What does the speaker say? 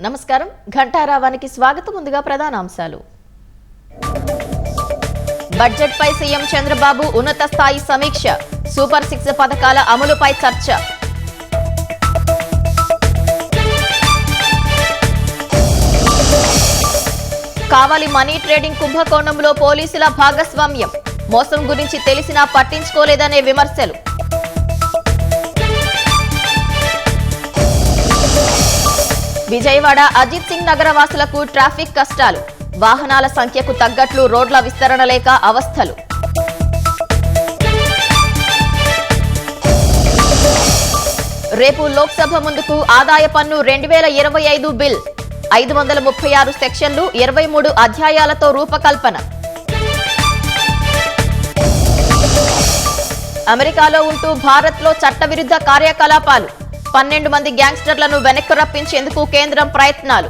నమస్కారం, ఘంటారావానికి స్వాగతం. ముందుగా ప్రధాన అంశాలు. బడ్జెట్ పై సీఎం చంద్రబాబు ఉన్నత స్థాయి సమీక్ష. సూపర్ 6 పథకాల అమలుపై చర్చ. కావలి మనీ ట్రేడింగ్ కుంభకోణంలో పోలీసుల భాగస్వామ్యం. మోసం గురించి తెలిసినా పట్టించుకోలేదనే విమర్శలు. విజయవాడ అజిత్ సింగ్ నగర వాసులకు ట్రాఫిక్ కష్టాలు. వాహనాల సంఖ్యకు తగ్గట్లు రోడ్ల విస్తరణ లేక అవస్థలు. రేపు లోక్సభ ముందుకు ఆదాయ పన్ను 2025 బిల్. 536 సెక్షన్లు, 23 అధ్యాయాలతో రూపకల్పన. అమెరికాలో ఉంటూ భారత్లో చట్టవిరుద్ధ కార్యకలాపాలు. 12 మంది గ్యాంగ్స్టర్లను వెనక్కు రప్పించేందుకు కేంద్రం ప్రయత్నాలు.